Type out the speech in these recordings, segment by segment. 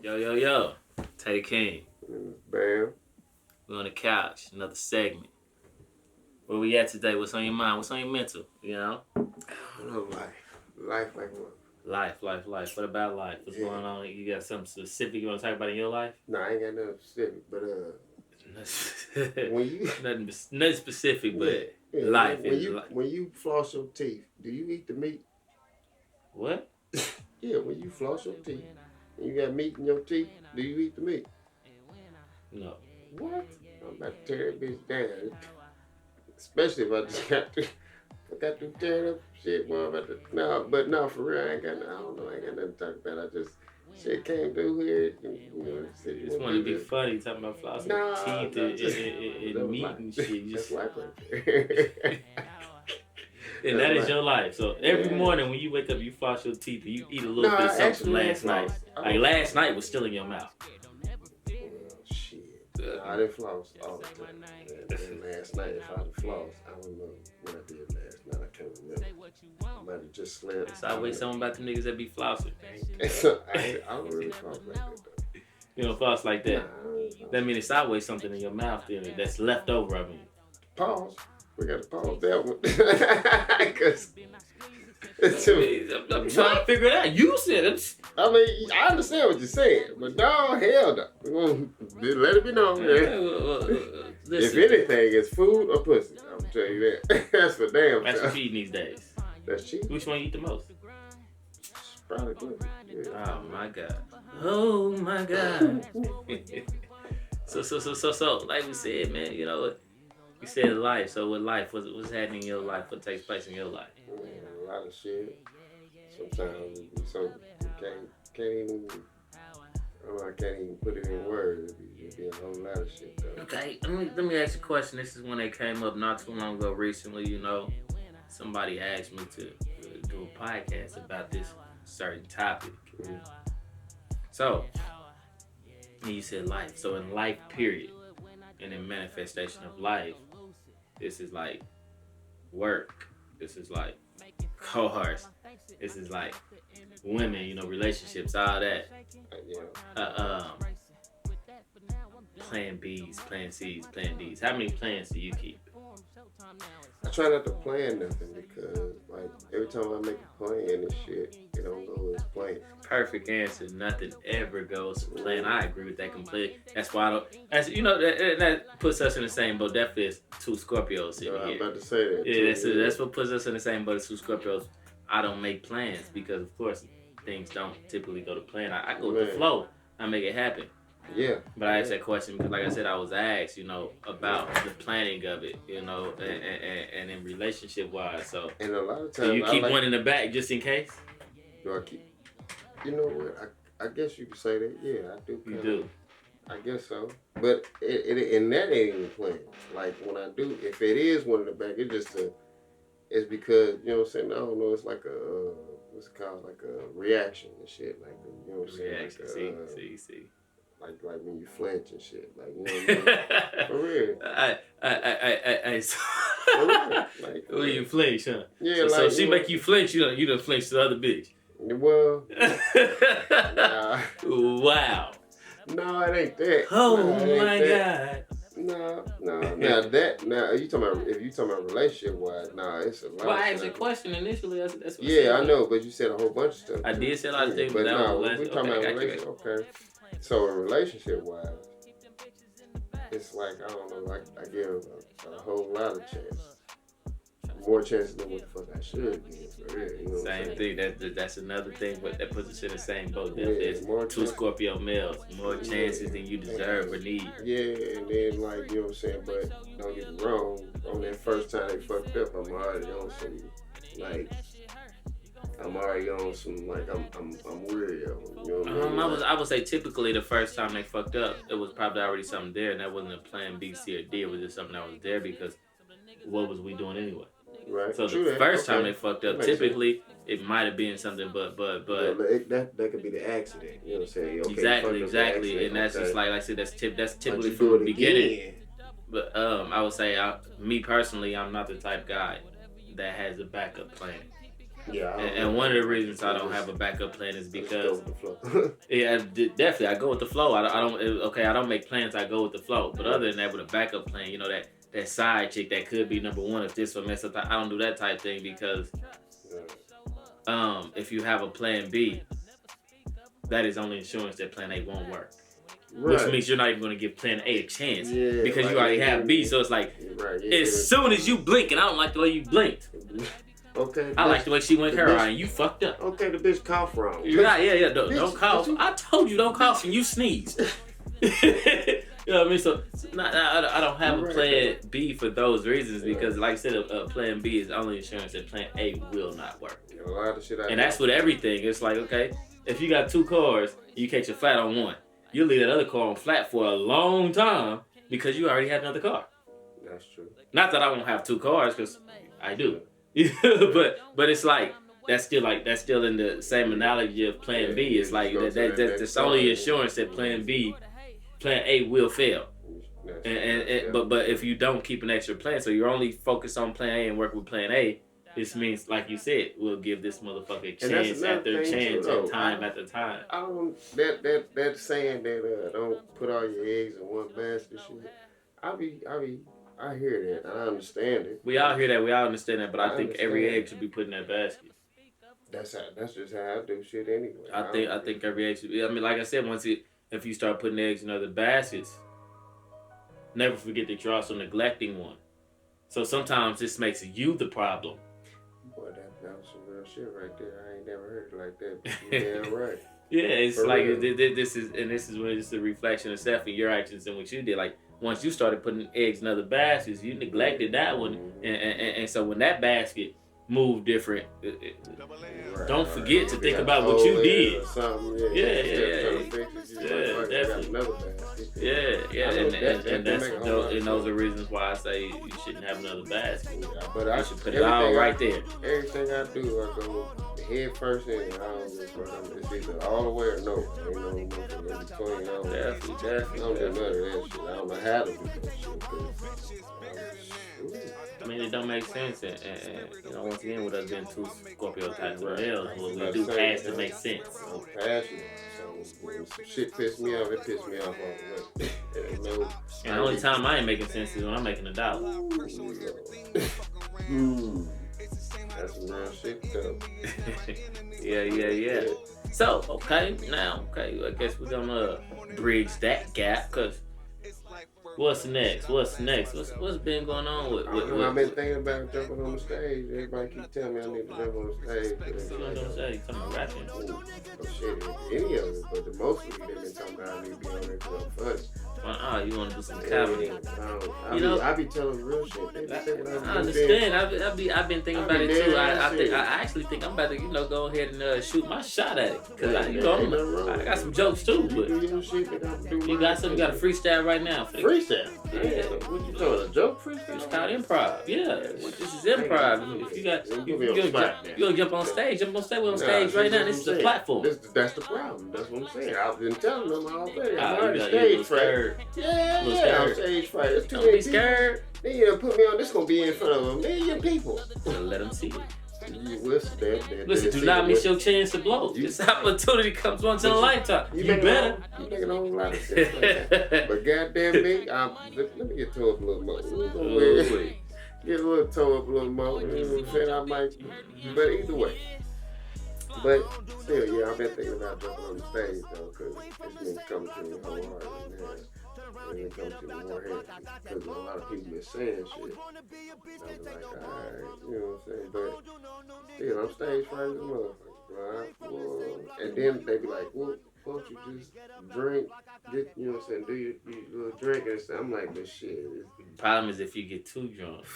Yo. Tay King. Bam. We're on the couch. Another segment. Where we at today? What's on your mind? What's on your mental? You know? I don't know, life like what? Life. What about life? What's going on? You got something specific you want to talk about in your life? Nah, I ain't got nothing specific, but when you nothing specific, but life. When you floss your teeth, do you eat the meat? What? Yeah, when you floss your teeth and you got meat in your teeth, do you eat the meat? No. What? I'm about to tear that bitch down. Especially if I just got to tear up shit. Well, I'm about to, no, for real, I ain't got nothing to talk about. I just, shit came through here. And, just want to be funny, talking about flossing teeth and meat and shit. That's life right there. And that is your life. So every morning when you wake up, you floss your teeth and you eat a little bit of something last night. Like last night was still in your mouth. I didn't floss all the time. And last night, if I had flossed, I don't know what I did last night. I can't remember. I might have just slept. It's always something about the niggas that be flossing. I don't really floss like that, though. You don't floss like that? Nah, that means it's always something in your mouth that's left over, I mean. Pause. We got to pause that one. Because I'm trying to figure it out. You said it. I mean, I understand what you're saying, but no, hell no. We're gonna let it be known. If anything, it's food or pussy. I'm gonna tell you that. That's for damn. That's what you eat these days. That's cheap. Which one you eat the most? Probably pussy. Yeah. Oh my God. So, like we said, man, you know, you said life. So with life, what's happening in your life? What takes place in your life? A lot of shit. Sometimes you can't even put it in words. It'd be a whole lot of shit though. Okay, let me ask you a question. This is when they came up not too long ago recently, you know. Somebody asked me to do a podcast about this certain topic. Mm-hmm. So, you said life. So in life, period, and in manifestation of life, this is like work. This is like cars. This is like women, you know, relationships, all that. Plan B's, plan C's, plan D's. How many plans do you keep? I try not to plan nothing because, like, every time I make a plan and shit, it don't go as planned. Perfect answer. Nothing ever goes to plan. I agree with that completely. That's why I don't. As you know, that puts us in the same boat. Definitely, is two Scorpios sitting here. I'm about to say that. Yeah, that's what puts us in the same boat as two Scorpios. I don't make plans because, of course, things don't typically go to plan. I go with the flow. I make it happen. Yeah. But I asked that question because, like I said, I was asked, you know, about the planning of it, you know, and in relationship wise. So, and a lot of times, do you keep one in the back just in case? Do I keep? You know what? I guess you could say that. Yeah, I do. You do. I guess so. But and that ain't even planned. Like when I do, if it is one in the back, it's because, you know what I'm saying? I don't know. It's like a what's it called? Like a reaction and shit. Like you know what I'm saying? Reaction. Like See. Like when you flinch and shit, like you know what I mean? For real. For real. Like, when you flinch, huh? Yeah. So she make you flinch, you done flinch to the other bitch. Well. Nah. Wow. No, it ain't that. Oh my God. No. Now if you talking about relationship wise, it's a lot. Well, I asked a question initially. That's what I know, but you said a whole bunch of stuff. I did say a lot of things, but we talking about relationship. Okay. So in relationship wise, it's like I don't know, like I give a whole lot of chances, more chances than what the fuck I should give. For real, you know same thing. That's another thing, but that puts us in the same boat. There's two Scorpio males, more chances than you deserve or need. Yeah, and then like you know what I'm saying, but don't get me wrong. On that first time they fucked up, I'm already on some like. I'm already on some like I'm weary of them. You know what I mean? I would say typically the first time they fucked up, it was probably already something there, and that wasn't a plan B, C, or D. It was just something that was there because what was we doing anyway? Right. So the first time they fucked up, typically it might have been something, but that could be the accident. You know what I'm saying? Okay, exactly, and that's just like I said, that's typically from the beginning. But I would say, me personally, I'm not the type of guy that has a backup plan. Yeah. And one of the reasons I don't have a backup plan is because definitely I go with the flow. I don't make plans. I go with the flow. But other than that, with a backup plan, you know that side chick that could be number one if this one mess up. I don't do that type thing because if you have a plan B, that is only insurance that plan A won't work. Right. Which means you're not even going to give plan A a chance because you already have B. So it's like, as soon as you blink, and I don't like the way you blinked. Okay. I like the way she went her eye, and you fucked up. Okay, the bitch cough wrong. Yeah. Don't cough. I told you don't cough, and you sneeze. You know what I mean? So I don't have a plan B for those reasons because, like I said, a plan B is only insurance that plan A will not work. A lot of shit and that's with everything. It's like, okay, if you got 2 cars, you catch a flat on one. You leave that other car on flat for a long time because you already had another car. That's true. Not that I won't have 2 cars because I do. but it's like that's still in the same analogy of plan B. It's like that's only insurance that plan A will fail. But if you don't keep an extra plan, so you're only focused on plan A and work with plan A, this means, like you said, we'll give this motherfucker a chance after chance and time after time. I don't that saying that don't put all your eggs in one basket shit. I hear that. I understand it. We all hear that. We all understand that. But I think every egg should be put in that basket. That's just how I do shit anyway. I think every egg should be. I mean, like I said, if you start putting eggs in other baskets, never forget that you're also neglecting one. So sometimes this makes you the problem. Boy, that was some real shit right there. I ain't never heard it like that. You're damn right. Yeah, it's for like this is when it's a reflection of self and your actions and what you did. Like once you started putting eggs in other baskets, you neglected that one, and so when that basket moved different, don't forget to think about what you did. And those are reasons why I say you shouldn't have another basket. But I should put it all right there. Everything I do, I go head first in. I don't give a fuck. It's either all the way or no. Ain't no in between. Definitely. I don't do none of that shit. I don't know how to do that shit. I mean, it don't make sense, and you know, once again, with us being 2 Scorpio types of males, what we do has to make sense. I'm passionate, so when some shit piss me off, it piss me off all the way. And the only time I ain't making sense is when I'm making $1. That's some real shit, though. Yeah. So, I guess we're gonna bridge that gap, cause. What's next? What's been going on with I've been thinking about jumping on the stage. Everybody keep telling me I need to jump on the stage. What's going on the stage? Talking about rapping? Oh shit, any of it, but the most of it they've been talking about I need to be on there because I'm funny. You want to do some comedy? I be telling real shit. They be thinking I understand. I've been thinking about it too. I actually think I'm about to go ahead and shoot my shot at it because I got some jokes too. But you got something? You got a freestyle right now? Freestyle? Yeah. What you talking? A joke freestyle? It's called improv. Yeah, this is improv. If you gonna jump on stage, We're on stage right now. This is a platform. That's the problem. That's what I'm saying. I've been telling them already. I'm already stage fright. Yeah, I'm stage fright. It's too many people. Then you put me on. This gonna be in front of 1 million people. Let them see it. Listen, do not miss your chance to blow. This opportunity comes once in a lifetime. You better. You making a whole lot of sense like that. But goddamn me, let me get toe up a little more. Get a little toe up a little more. You know what I'm saying? I might, but either way. But still, yeah, I've been thinking about jumping on the stage though, because it's been coming to me wholeheartedly now. And it comes to me more head because a lot of people been saying shit. I'm like, alright, you know what I'm saying? But still, I'm stage fright as a motherfucker, right? Well, and then they be like, well, why don't you just drink, you know what I'm saying, do your little drink and stuff. I'm like, but shit. The problem is if you get too drunk.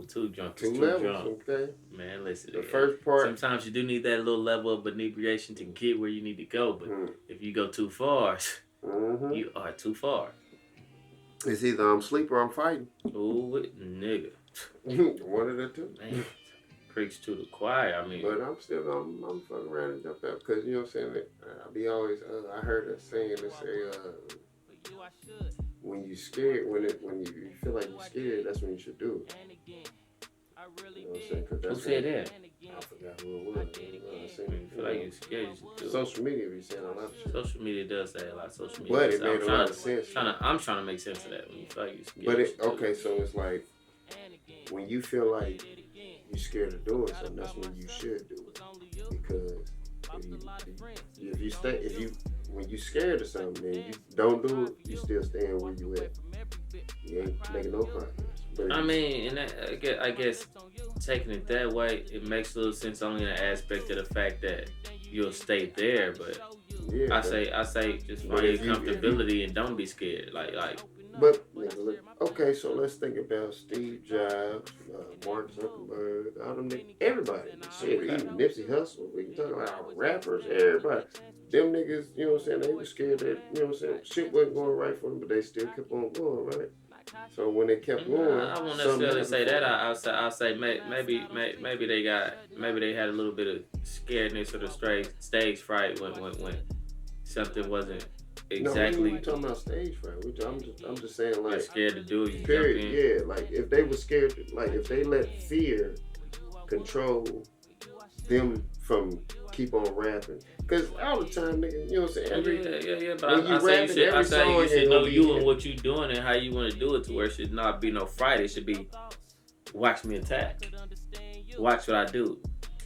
Too drunk is too drunk. Okay. Man, listen. The first part. Sometimes you do need that little level of inebriation to get where you need to go, but if you go too far, you are too far. It's either I'm asleep or I'm fighting. Ooh, nigga. One of the two. Man, preach to the choir. I mean. But I'm fucking around and jump out because, you know what I'm saying, I be always, I heard a saying that say, when you scared, when you feel like you're scared, that's when you should do it. You know what I'm saying? Who said that? I forgot who it was. I seen it. I feel like you're scared. You should do it. Social media be saying a lot of shit. Social media does say a lot. Social media. But it made a lot of sense. I'm trying to make sense of that when you feel like you're scared. But it, okay, so it's like when you feel like you're scared of doing something, that's when you should do it. Because when you scared of something and you don't do it, you still staying where you at. You ain't making no progress. But I mean, and that, I guess taking it that way, it makes a little sense only in the aspect of the fact that you'll stay there. But yeah, I say just find your comfortability and don't be scared. Like. But okay, so let's think about Steve Jobs, Mark Zuckerberg, all them niggas, everybody. Shit, even Nipsey Hussle. We can talk about rappers, everybody. Them niggas, you know what I'm saying? They were scared that, you know what I'm saying? Shit wasn't going right for them, but they still kept on going, right? So when they kept going, I won't necessarily say that. I'll say maybe they had a little bit of scaredness or the stage fright when something wasn't exactly. No, we talking about stage fright. I'm just saying like. You're scared to do it. Period. Yeah, like if they were scared, like if they let fear control them from keep on rapping. Because all the time, nigga, you know what I'm saying? Yeah. But I say you should know you and what you doing and how you want to do it to where it should not be no fright. It should be, watch me attack. Watch what I do.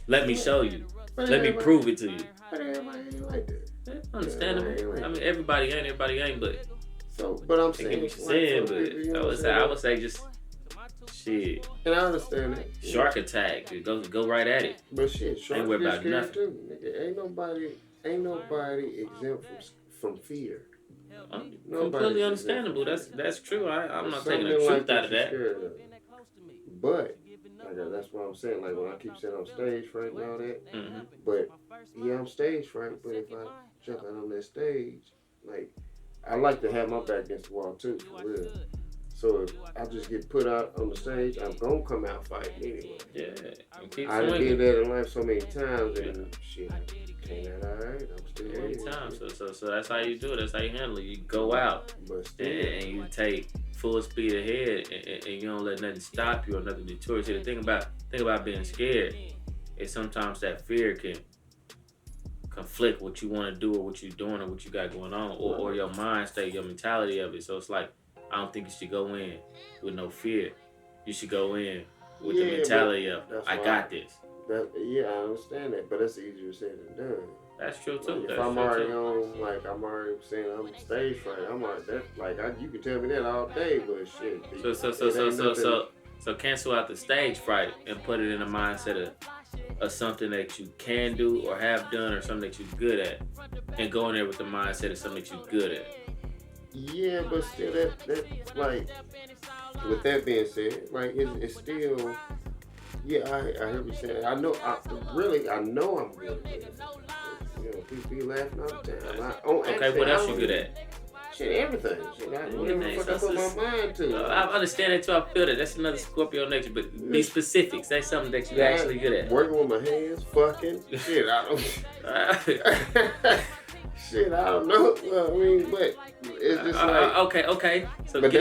Let me show you. Let me prove it to you. But everybody ain't like that. Understandable. I mean, everybody ain't, but. So, but I'm saying. I would say just. Shit. And I understand that. Shark attack. Go right at it. But shit, shark ain't worried about nothing. Too, nigga. Ain't nobody exempt from fear. Completely understandable. That's true. I'm not taking the truth out of that. But that's what I'm saying. Like when I keep saying I'm stage fright and all that. Mm-hmm. But yeah, I'm stage fright. But if I jump out on that stage, like I like to have my back against the wall too, for real. So if I just get put out on the stage, I'm gonna come out fighting anyway. Yeah. I done did that in life so many times, and shit, came out alright. I'm still every time. So that's how you do it. That's how you handle it. You go out and you take full speed ahead, and you don't let nothing stop you or nothing deter you. The thing about being scared is sometimes that fear can conflict what you want to do or what you're doing or what you got going on, or your mind state, your mentality of it. So it's like, I don't think you should go in with no fear. You should go in with the mentality of, I got this. I understand that, but that's easier said than done. That's true too. Like if I'm already on, like I'm already saying I'm stage fright, I'm already, you can tell me that all day, but shit. So cancel out the stage fright and put it in the mindset of something that you can do or have done or something that you're good at, and go in there with the mindset of something that you're good at. Yeah, but still, that like, with that being said, like, it's still, yeah, I hear you saying. I know I'm good at it. You know, people be laughing all the time. Okay, what else you good at? Shit, everything. Shit, whatever the fuck I put my mind to. I understand that too. I feel that. That's another Scorpio nature, but be specific. Say something that you're actually good at. Working with my hands, fucking. Shit, I don't. Shit, I don't know. Well, I mean, but it's just like okay. So but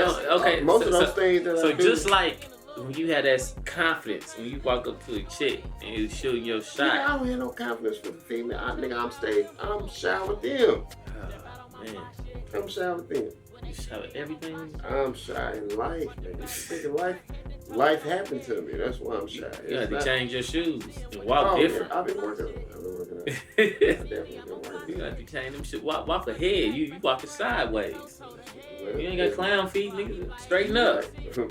most of those things that I do. So just like when you had that confidence when you walk up to a chick and you shooting your shot. I don't have no confidence with the female. I'm shy with them. Oh, man. I'm shy with them. You shy with everything? I'm shy in life, man. Life happened to me. That's why I'm shy. You have to change your shoes and walk different. Yeah, I've been working on it. I've definitely been working. You have to change them shit. Walk ahead. You walking sideways. You ain't got clown feet, nigga. Straighten up.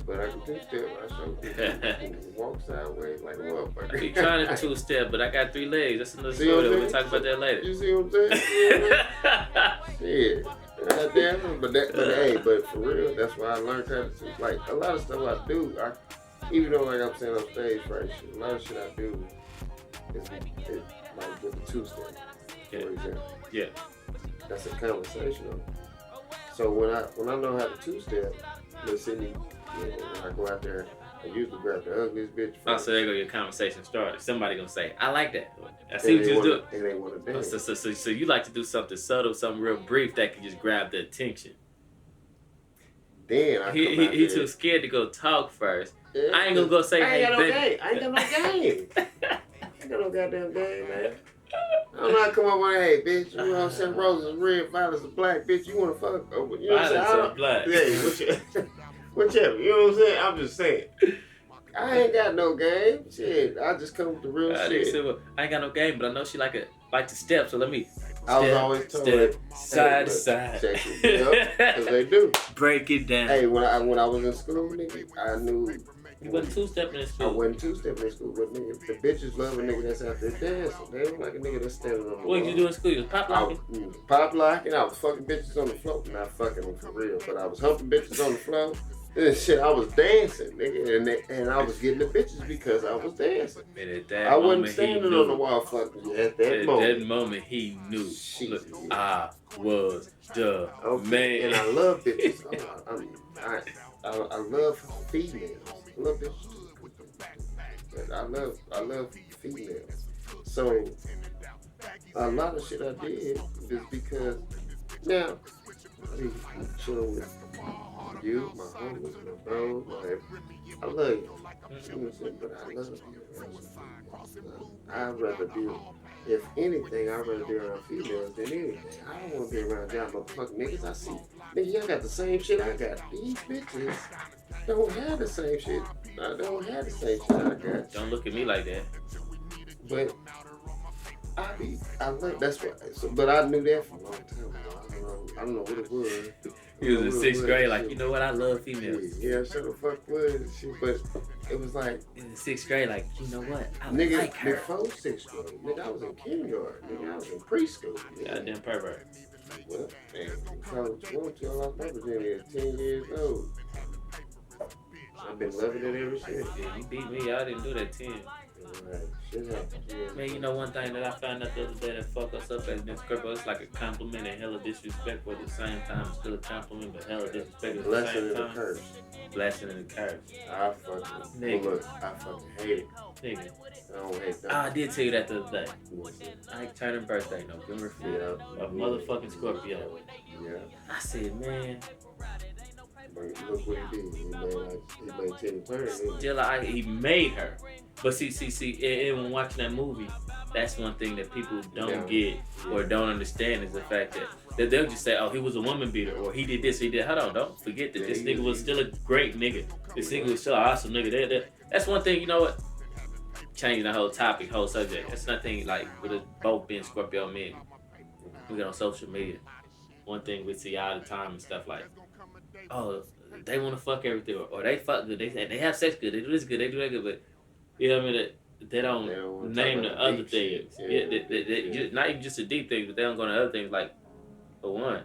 But I can two-step. I walk sideways like a motherfucker. You trying to two-step, but I got 3 legs. That's another story. We'll talk about that later. You see what I'm saying? Shit. But for real, that's why I learned how to, like, a lot of stuff I do, even though, like I'm saying, I'm stage fright, a lot of shit I do is like with the two-step, for example. Yeah. That's a conversation. So when I know how to two-step, listen, when I go out there, I usually grab the ugliest bitch first. Oh, so there go your conversation started. Somebody gonna say, I like that. I see what you do. And they want to dance. So you like to do something subtle, something real brief that can just grab the attention. Then he too scared to go talk first. Yeah. I ain't gonna go say, hey, baby. I ain't got no game. ain't got no goddamn game, man. I don't know how to come up with, hey, bitch, you know what I'm saying? Roses are red, violets are black, bitch. You want to fuck? You know what I'm saying? Violets are black. Yeah, whichever. You know what I'm saying? I'm just saying. I ain't got no game. Shit, I just come with the real shit. Said, well, I ain't got no game, but I know she like to step, so let me I was always told step, that, side to side. Check it, because they do. Break it down. Hey, when I was in school, nigga, I knew. You wasn't two-stepping in school. I wasn't two-stepping in school, but nigga, the bitches love a nigga that's out there dancing. They don't like a nigga that's standing on the wall. What did you do in school? You was pop locking? Pop locking. I was fucking bitches on the floor. Not fucking them for real, but I was humping bitches on the floor. And shit, I was dancing, nigga, and I was getting the bitches because I was dancing. And at that I wasn't standing on the wall fucking at that moment. At that moment, he knew. Look, I was the man. And I love bitches. I love females. I love bitches. I love females. So a lot of shit I did is because now I be chilling with you, my homies, my bros, I love you. You know what I'm saying? But I love you. I'd rather be, if anything, I'd rather be around females than anything. I don't want to be around y'all motherfucking niggas. I see, nigga, y'all got the same shit I got. These bitches don't have the same shit. I don't have the same shit I got. Don't look at me like that. But I love, that's what, but I knew that for a long time. I don't know what it was. He was in sixth grade, like, you know what, I love females. Yeah, sure the fuck was. But it was like, in sixth grade, like, you know what, I nigga, like her. Before sixth grade, nigga, I was in kindergarten. Nigga, I was in preschool. Goddamn pervert. Well, man, call it what you want to. I lost my virginity at 10 years old. I've been loving it ever since. Yeah, you beat me. I didn't do that 10. Right. Shit happens. Yeah. Man, you know one thing that I found out the other day that fuck us up as Miss Scorpio, it's like a compliment and hella disrespectful at the same time. It's still a compliment, but hella disrespect at the Blessing same and time. a curse. Blessing and a curse. I fucking, Nigga. look, I fucking hate it. Nigga. I don't hate that. I did tell you that the other day. I ain't turning birthday November 5th. Yeah. A motherfucking Scorpio. Yeah. I said, man. But look what he did. He made 10 turns. Still, he made her. But see, and when watching that movie, that's one thing that people don't get or don't understand is the fact that they'll just say, oh, he was a woman beater, or he did this, he did. Hold on, don't forget that this nigga was still a great nigga. This nigga was still an awesome nigga. That's one thing, you know what? Changing the whole topic, whole subject. That's nothing like with us both being Scorpio men. We get on social media. One thing we see all the time and stuff like, oh, they want to fuck everything, or they fuck good, they have sex good, they do this good, they do that good, but you know what I mean? They don't name the other things. They not even just the deep things, but they don't go to other things. Like, for one,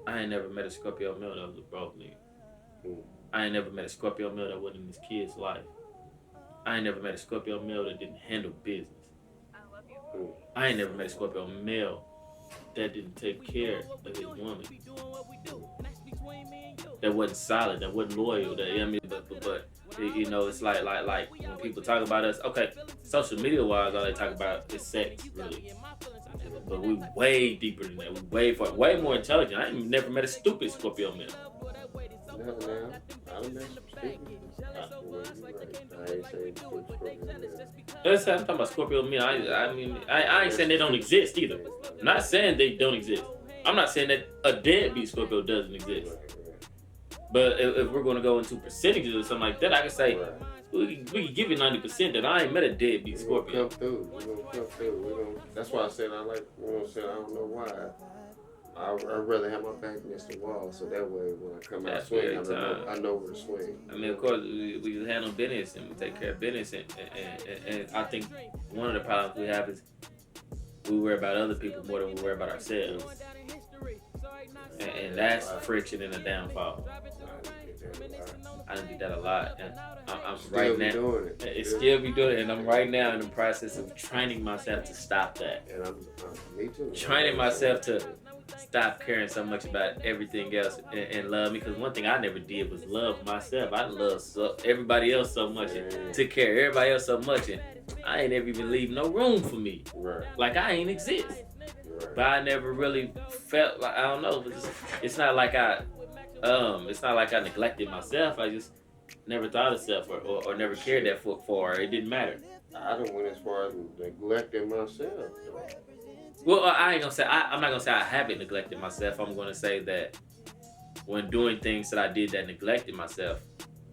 I ain't never met a Scorpio male that was a broke nigga. I ain't never met a Scorpio male that wasn't in his kid's life. I ain't never met a Scorpio male that didn't handle business. I ain't never met a Scorpio male that didn't take care of his woman. That wasn't solid, that wasn't loyal, that, you know what I mean? But you know, it's like when people talk about us, okay, social media wise, all they talk about is sex, really. But we way deeper than that. We way more intelligent. I ain't never met a stupid Scorpio man. No, I don't met That's how I'm talking about Scorpio men. I mean, I ain't saying they don't exist either. I'm not saying they don't exist. I'm not saying that a deadbeat Scorpio doesn't exist. But if we're going to go into percentages or something like that, I can say we can give you 90% that I ain't met a deadbeat Scorpio. We're gonna come through. That's why I said I like. You know what I'm saying? I don't know why. I'd rather have my back against the wall, so that way when I come out swing, I know where to swing. I mean, of course, we handle business and we take care of business, and I think one of the problems we have is we worry about other people more than we worry about ourselves, and that's friction and a downfall. I done did that a lot, and I'm right now. Still be doing it, and I'm right now in the process of training myself to stop that. And me too. Training myself to stop caring so much about everything else and love me, because one thing I never did was love myself. I love everybody else so much and took care of everybody else so much, and I ain't never even leave no room for me. Right. Like I ain't exist. Right. But I never really felt like, I don't know. It's not like I neglected myself. I just never thought of self or never cared that for. It didn't matter. I done went as far as neglecting myself. Though. Well, I ain't gonna say I'm not gonna say I haven't neglected myself. I'm gonna say that when doing things that I did that neglected myself,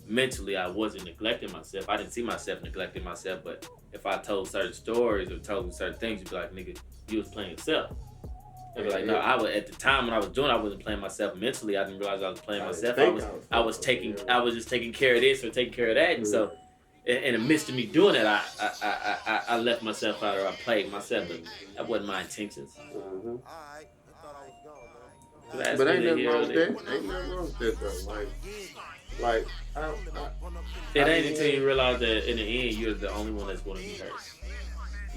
mentally I wasn't neglecting myself. I didn't see myself neglecting myself, but if I told certain stories or told certain things, you'd be like, nigga, you was playing yourself. I'd be like, no, I was at the time when I was doing, I wasn't playing myself mentally. I didn't realize I was playing myself. I was just taking care of this or taking care of that, and so in the midst of me doing that, I left myself out or I played myself, but that wasn't my intentions. Mm-hmm. But But ain't nothing wrong with that. Ain't nothing wrong with that though. Like it ain't until you realize that in the end you're the only one that's going to be hurt.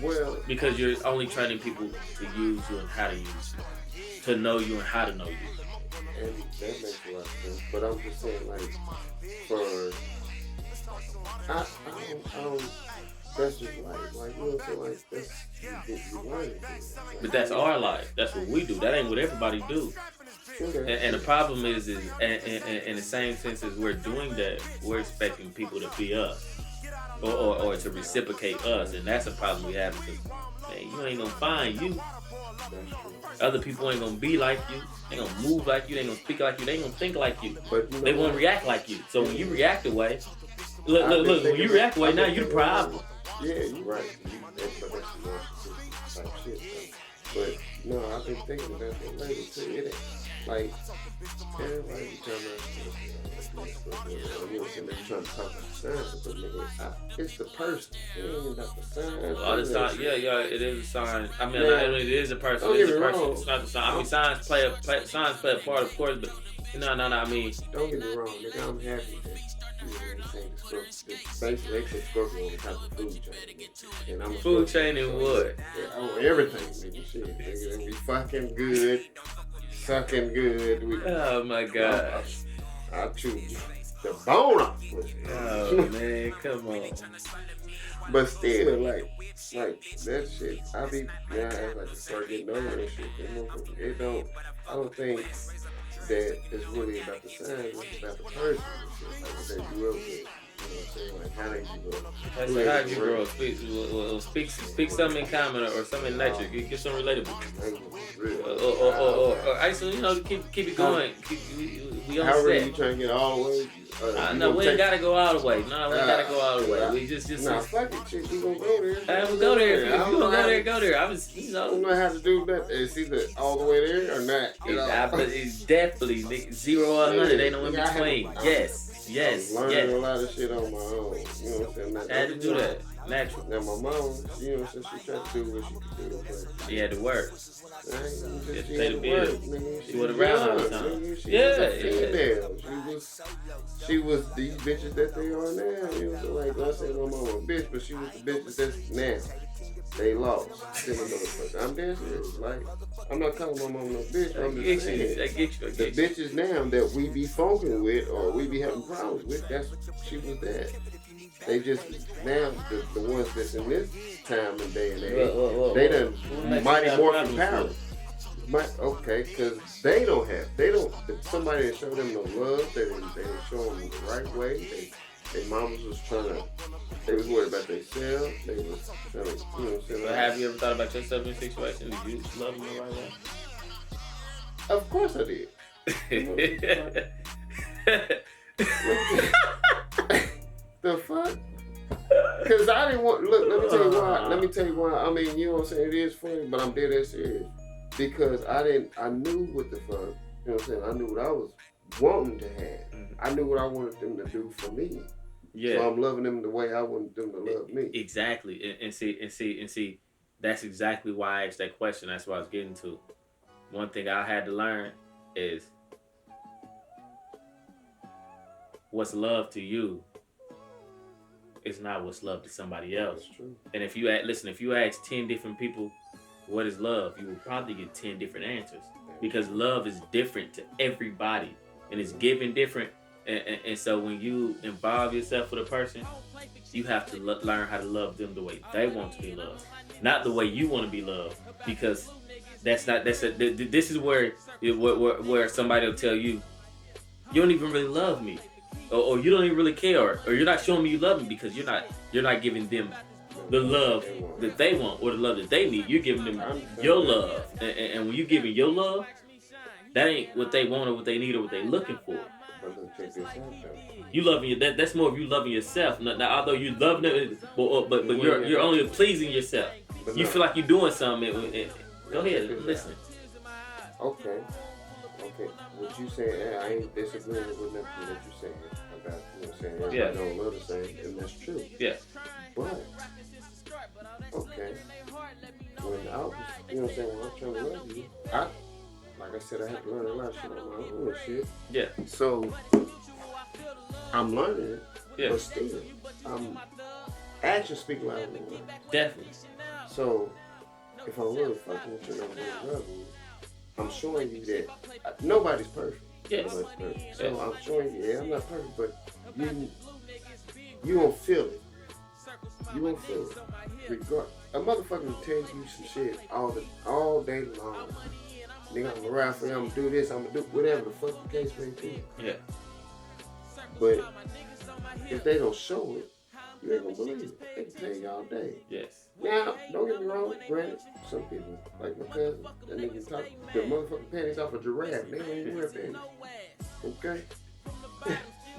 Well, because you're only training people to use you and how to use you, to know you and how to know you. And that makes a lot of sense. But I'm just saying, like, for I don't. That's just like you know what I'm saying? Like that's you learn it. But that's our life. That's what we do. That ain't what everybody do. And the problem is in the same sense as we're doing that, we're expecting people to be us. Or to reciprocate us, and that's a problem we have because man, you ain't gonna find you. Other people ain't gonna be like you. They ain't gonna move like you. They ain't gonna speak like you. They ain't gonna think like you. But they won't react like you. So when you react away, look. When you react away, now you the problem. Yeah, you're right. That's narcissistic type shit. But no, I've been thinking about that later too. It ain't like everybody be trying to. You know, they're trying to talk about signs, but nigga, it's the person. It ain't about the signs. Oh, the sign, yeah, it is a sign. I mean, it is a person. It is a person. It's not the sign. I mean, signs play a part, of course, but no. I mean, don't get me wrong, nigga. I'm happy that you know what I'm saying. Basically, they put Scorpio on the top of the food chain, and I'm a food chain and what? Oh, everything, nigga. Shit, nigga, we fucking good, sucking good. Oh my god. I chew the bone off. Oh man, come on. But still, like that shit, I be like start getting over that shit. It don't. I don't think that it's really about the signs. It's about the person. Like I said, you up with. You know what I'm saying? Like how did you grow? How did you grow? Speak something in common or something in nature. Get something relatable. Or actually, you know, keep it going. We on how set. really you trying to get all the way? No, we ain't gotta go all the way. No, we ain't gotta go all the way. We just. Nah, fuck it, shit. We gonna go there. We'll go there. If you gonna go there. I was, you know. I don't know how to do that. It's either all the way there or not. It's definitely 0 or 100. Ain't no in between. Yes. Learning a lot of shit on my own. You know what I'm saying? I had to do that. Natural. Now my mom, you know, since she tried to do what she could do, but she had to work. She had to work. She was around all the time. She was a female. She was these bitches that they are now. You know, like I said, my mom a bitch, but she was the bitches that's now. They lost. I'm dead serious. Like, I'm not calling my mom no bitch. I'm just saying. The bitches now that we be funking with or we be having problems with, she was that. They just, now, the ones that's in this time and day and age, they done Mighty Morphin Power. Okay, because they don't, somebody that showed them no love, they didn't show them the right way. Their mamas was they was worried about themselves. They was trying to, you know what I'm saying? But have you ever thought about yourself in a situation? Did you love them the right way? Of course I did. The fuck? Because I didn't want, look, let me tell you why. I mean, you know what I'm saying? It is funny, but I'm dead ass serious. Because I knew what the fuck, you know what I'm saying? I knew what I was wanting to have. Mm-hmm. I knew what I wanted them to do for me. Yeah. So I'm loving them the way I want them to love me. Exactly. And see, that's exactly why I asked that question. That's what I was getting to. One thing I had to learn is what's love to you is not what's love to somebody else. That's true. And if you ask 10 different people what is love, you will probably get 10 different answers. Because love is different to everybody. And it's given different. And so when you involve yourself with a person, you have to learn how to love them the way they want to be loved, not the way you want to be loved. Because this is where somebody will tell you, you don't even really love me, or you don't even really care, or you're not showing me you love me because you're not giving them the love that they want or the love that they need. You're giving them your love, and when you giving your love, that ain't what they want or what they need or what they looking for. But look, check this out though. You loving that's more of you loving yourself. Now although you loving it, but you're only pleasing yourself. You feel like you're doing something. Go ahead, listen. Okay. What you saying? I ain't disagreeing with nothing that you saying about. You know what I'm saying? Everybody don't love the same, and that's true. Yeah. But okay, when I was, you know what I'm saying? When I'm trying to love you, like I said, I had to learn a lot of shit on my own and shit. Yeah. So I'm learning it, but still, actions speak louder than words. Definitely. So if I'm really fucking with you and I'm really loving you, I'm showing you that nobody's perfect. Yes. Nobody's perfect. So I'm showing you, I'm not perfect, but you won't feel it. You won't feel it. Regardless. A motherfucker will tell you some shit all day long. Nigga, I'm around for you, I'm gonna do this, I'm gonna do whatever the fuck the case may be. Yeah. But if they don't show it, you ain't gonna believe it. They can tell you all day. Yes. Now, don't get me wrong, granted, some people, like my cousin, that nigga talk the motherfucking panties off a giraffe. They don't even wear panties. Okay?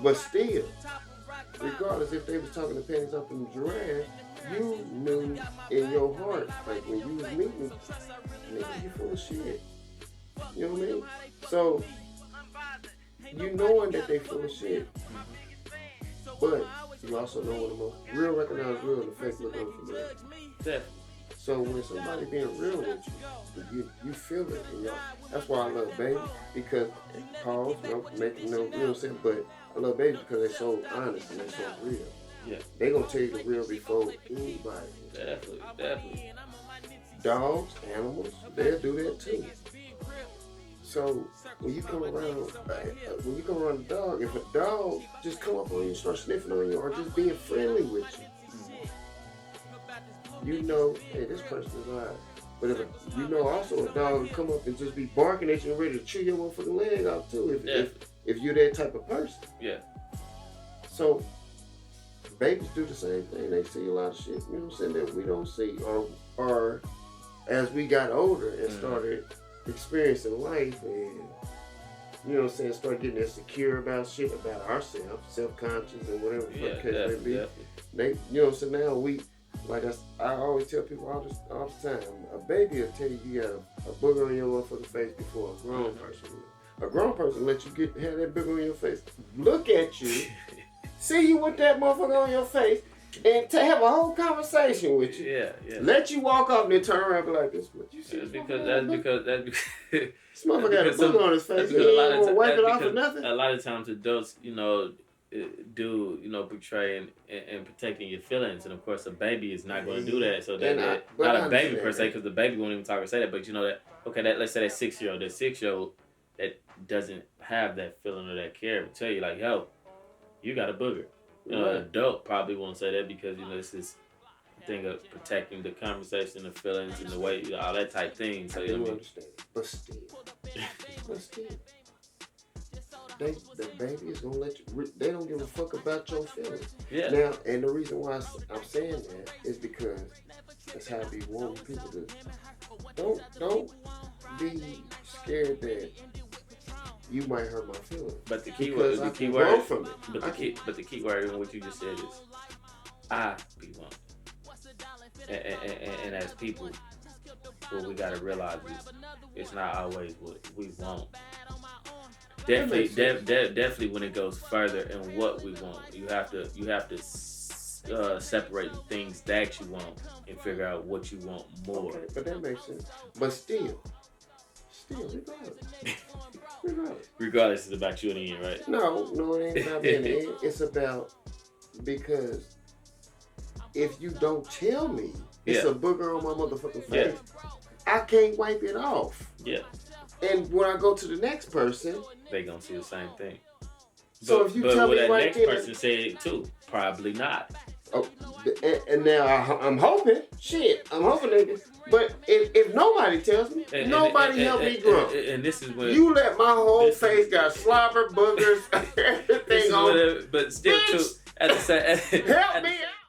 But still, regardless if they was talking the panties off a giraffe, you knew in your heart, like when you was meeting, nigga, you full of shit. You know what I mean? So, you knowing that they full of shit, but you also know when the most real recognize real and the fake look over from that. Definitely. So when somebody being real with you feel it. And that's why I love baby, because pause, making no, you know what I'm saying? But I love baby because they're so honest and they're so real. Yeah. They gonna tell you the real before anybody. Definitely. Dogs, animals, they'll do that too. So when you come around the dog, if a dog just come up on you and start sniffing on you or just being friendly with you, you know, hey, this person is alive. But you know also a dog will come up and just be barking at you and ready to chew your motherfucking leg off too if you're that type of person. Yeah. So babies do the same thing. They see a lot of shit, you know what I'm saying, that we don't see. Or as we got older and started experiencing life and, you know what I'm saying, start getting insecure about shit about ourselves, self-conscious and whatever the fuck case may be. They, you know what I'm saying, now we, like I always tell people all the time, a baby will tell you got a booger on your motherfucking face before a grown person will. A grown person let you have that booger on your face, look at you, see you with that motherfucker on your face, and to have a whole conversation with you. Yeah. Let you walk off and then turn around and be like, this what you see. That's because this motherfucker got a booger on his face. He ain't gonna wipe it off or nothing. A lot of times adults, you know, do, you know, portraying and protecting your feelings, and of course a baby is not going to do that. So that not a baby per se, because the baby won't even talk or say that. But you know that, okay, let's say that 6-year-old that doesn't have that feeling or that care, will tell you like, yo, you got a booger. You know, an adult probably won't say that because, you know, it's this thing of protecting the conversation, the feelings, and the way, you know, all that type thing. So you know what I mean? Understand. But still, the baby is gonna let you. They don't give a fuck about your feelings. Yeah. Now, and the reason why I'm saying that is because that's how I be wanting people to. Don't be scared that you might hurt my feelings. But the key word, but the key word in what you just said is, I be one. And as people, what we gotta realize is, it's not always what we want. Definitely, when it goes further in what we want, you have to separate the things that you want and figure out what you want more. Okay, but that makes sense. But still, regardless, it's about you in the end, right? No, it ain't about me in the end. It's about, because if you don't tell me it's a booger on my motherfucking face, I can't wipe it off. Yeah. And when I go to the next person, they gonna see the same thing. So if you tell me right there, that next person said too, probably not. Oh, and now I'm hoping, nigga. But if nobody tells me, nobody help me grow. And this is when you let my whole face got slobber, boogers, everything on. But still, too, at the same, help me out.